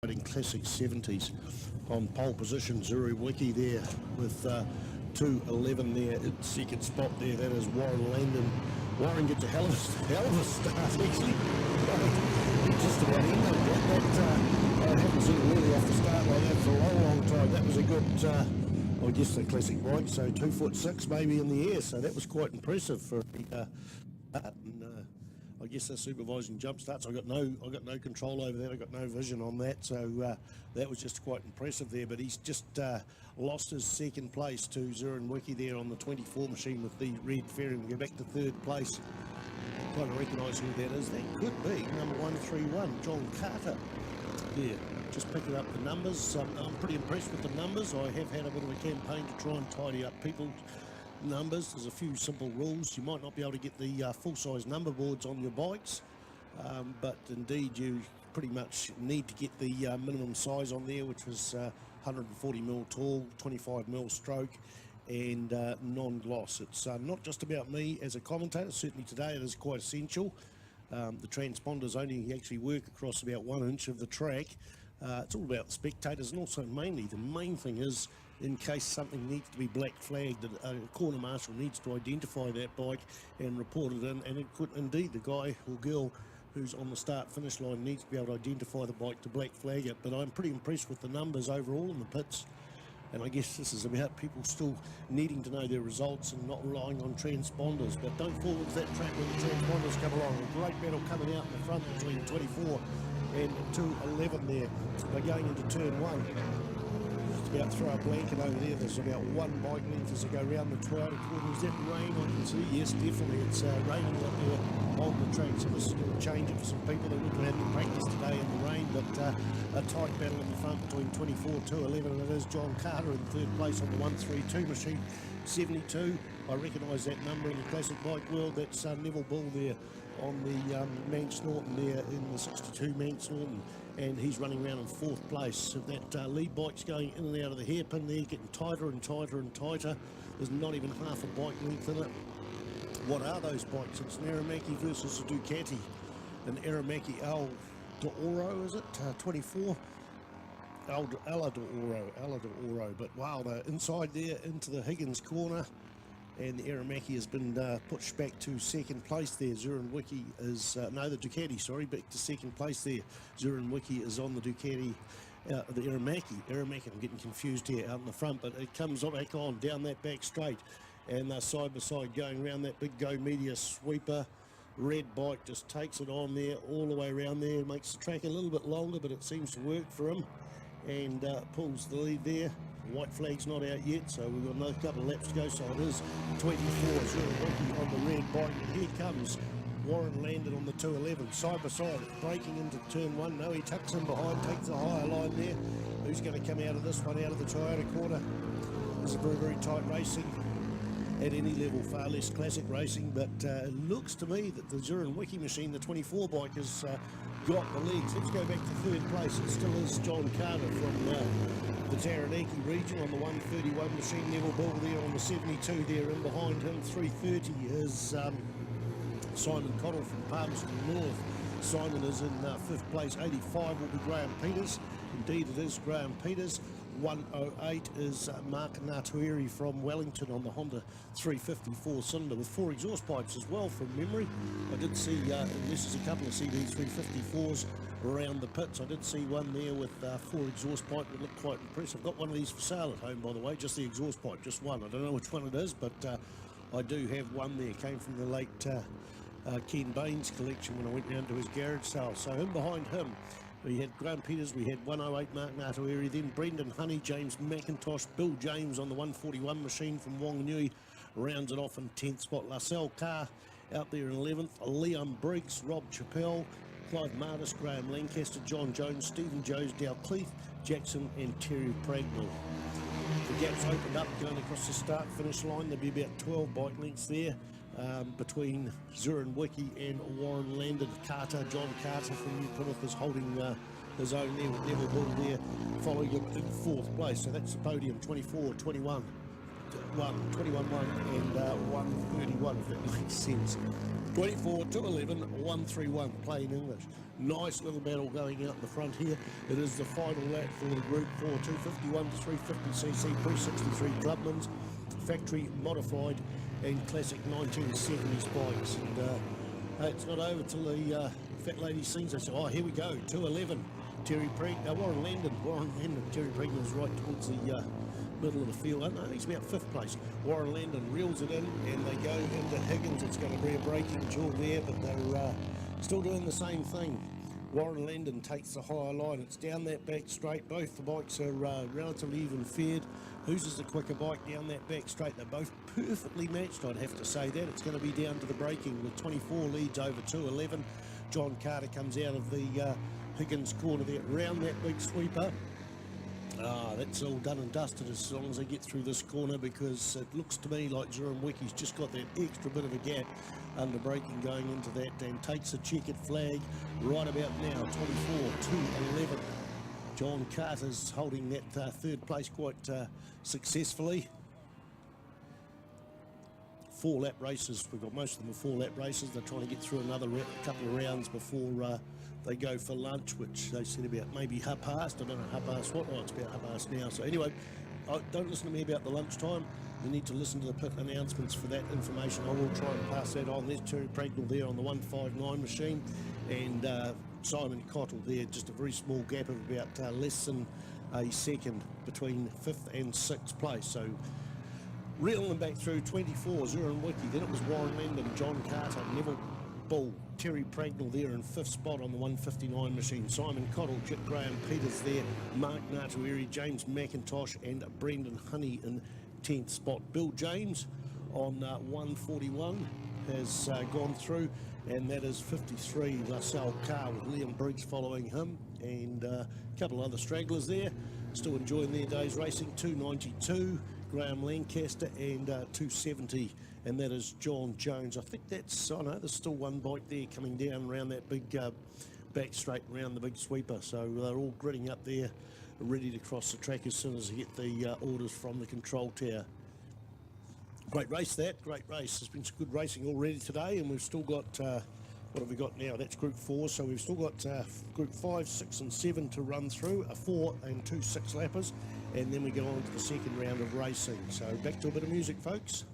but in classic 70s. On pole position, Zuru Wiki there with 2:11 there at second spot there. That is Warren Landon. Warren gets a hell of a start, actually. He just about ended that. I haven't seen him really off the start like that for a long, long time. That was a good, I guess, the classic bike, so 2'6" maybe in the air. So that was quite impressive for I guess they're supervising jump starts. I got no control over that. I got no vision on that. So that was just quite impressive there. But he's just lost his second place to Zurenwicki there on the 24 machine with the red fairing. We go back to third place. Trying to recognise who that is. That could be number 131, John Carter. Yeah, just picking up the numbers. I'm pretty impressed with the numbers. I have had a bit of a campaign to try and tidy up people's numbers. There's a few simple rules. You might not be able to get the full-size number boards on your bikes, but indeed you pretty much need to get the minimum size on there, which was 140mm tall, 25mm stroke, and non-gloss. It's not just about me as a commentator. Certainly today it is quite essential. The transponders only actually work across about 1 inch of the track. It's all about the spectators, and also mainly the main thing is, in case something needs to be black flagged, a corner marshal needs to identify that bike and report it in, and it could indeed, the guy or girl who's on the start finish line needs to be able to identify the bike to black flag it. But I'm pretty impressed with the numbers overall in the pits, and I guess this is about people still needing to know their results and not relying on transponders. But don't fall into that trap when the transponders come along. A great battle coming out in the front between 24 and 2:11 there. They're going into turn 1. About throw a blanket over there. There's about 1 bike length as they go round the Toyota corner. Is that rain I can see? Yes, definitely. It's raining up there on the track, so this is going to change it for some people that wouldn't have had practice today in the rain. But a tight battle in the front between 24 and 2:11, and it is John Carter in third place on the 132 machine, 72. I recognise that number in the classic bike world. That's Neville Bull there on the Manx Norton there in the 62 Manx Norton, and he's running around in fourth place. So that lead bike's going in and out of the hairpin there, getting tighter and tighter and tighter. There's not even half a bike length in it. What are those bikes? It's an Aramaki versus a Ducati. An Aramaki Al D'Oro, is it? 24? Ala D'Oro. But wow, they're inside there into the Higgins corner, and the Aramaki has been pushed back to second place there. Zurenwicki is, no, the Ducati, sorry, back to second place there. Zurenwicki is on the Ducati, the Aramaki, I'm getting confused here out in the front, but it comes back on, down that back straight, and they're side by side going around that big Go Media sweeper. Red bike just takes it on there, all the way around there, makes the track a little bit longer, but it seems to work for him, and pulls the lead there. White flag's not out yet, so we've got another couple of laps to go. So it is 24, Zurenwicki on the red bike, and here comes Warren Landon on the 2:11, side by side, breaking into turn 1. No, he tucks in behind, takes the higher line there. Who's going to come out of this one, out of the Toyota corner? This is very, very tight racing at any level, far less classic racing, but it looks to me that the Zurenwicki machine, the 24 bike, has got the legs. Let's go back to third place. It still is John Carter from the Taranaki region on the 131 machine. Neville Bull there on the 72 there, and behind him 330 is Simon Cottle from Palmerston North. Simon is in fifth place. 85 will be Graham Peters. Indeed it is Graham Peters. 108 is Mark Natueri from Wellington on the Honda 354 cylinder with 4 exhaust pipes as well from memory. I did see, unless there's a couple of CD 354s around the pits, I did see one there with 4 exhaust pipe that looked quite impressive. I've got one of these for sale at home, by the way, just the exhaust pipe, just one. I don't know which one it is, but I do have one there. Came from the late Ken Baines collection when I went round to his garage sale. So in behind him, we had Graham Peters, we had 108 Mark Natueri, then Brendan Honey, James McIntosh, Bill James on the 141 machine from Wanganui rounds it off in 10th spot. Lacelle Carr out there in 11th, Leon Briggs, Rob Chappell, Clive Martis, Graham Lancaster, John Jones, Stephen Jones, Dalcleith, Jackson and Terry Pragnell. The gaps opened up going across the start-finish line. There'll be about 12 bike lengths there between Zurenwicki and Warren Landon. John Carter from New Plymouth is holding his own there with Neville Bull there, following him in fourth place. So that's the podium, 24, 21, 21-1 and 131, if that makes sense. 24, 211, 131, plain English. Nice little battle going out in the front here. It is the final lap for the Group 4, 251 to 350cc pre-63 Clubmans, factory modified and classic 1970s bikes. And hey, it's not over till the fat lady sings. I say, oh, here we go, 211. Warren Landon, Terry Pregna's right towards the middle of the field. I don't know, he's about 5th place. Warren Landon reels it in and they go into Higgins. It's going to be a braking duel there, but they're still doing the same thing. Warren Landon takes the higher line. It's down that back straight. Both the bikes are relatively even fared. Whose is the quicker bike down that back straight? They're both perfectly matched, I'd have to say that. It's going to be down to the braking with 24 leads over 211. John Carter comes out of the Higgins corner there, round that big sweeper. That's all done and dusted as long as they get through this corner, because it looks to me like Zurich just got that extra bit of a gap under braking going into that, and takes a checkered flag right about now. 24 to 11. John Carter's holding that 3rd place quite successfully. 4-lap races. We've got most of them are 4-lap races. They're trying to get through another couple of rounds before they go for lunch, which they said about maybe 1/2 past. I don't know 1/2 past what. Oh, it's about 1/2 past now. So anyway, don't listen to me about the lunchtime. You need to listen to the pit announcements for that information. I will try and pass that on. There's Terry Pregnell there on the 159 machine, and Simon Cottle there, just a very small gap of about less than a second between 5th and 6th place. So reeling them back through 24, Zurich. Then it was Warren Landon, John Carter, Neville Bull, Terry Pregnell there in 5th spot on the 159 machine. Simon Cottle, Chip Graham Peters there, Mark Nartueri, James McIntosh and Brendan Honey in 10th spot. Bill James on 141 has gone through, and that is 53. LaSalle Carr with Liam Briggs following him, and a couple other stragglers there still enjoying their day's racing. 292 Graham Lancaster and 270, and that is John Jones. I think that's, I know there's still one bike there coming down around that big back straight around the big sweeper, so they're all gritting up there ready to cross the track as soon as they get the orders from the control tower. Great race that, great race. There's been some good racing already today, and we've still got, what have we got now? That's Group 4, so we've still got Group 5, 6 and 7 to run through, a 4 and 2 6-lappers, and then we go on to the second round of racing. So back to a bit of music, folks.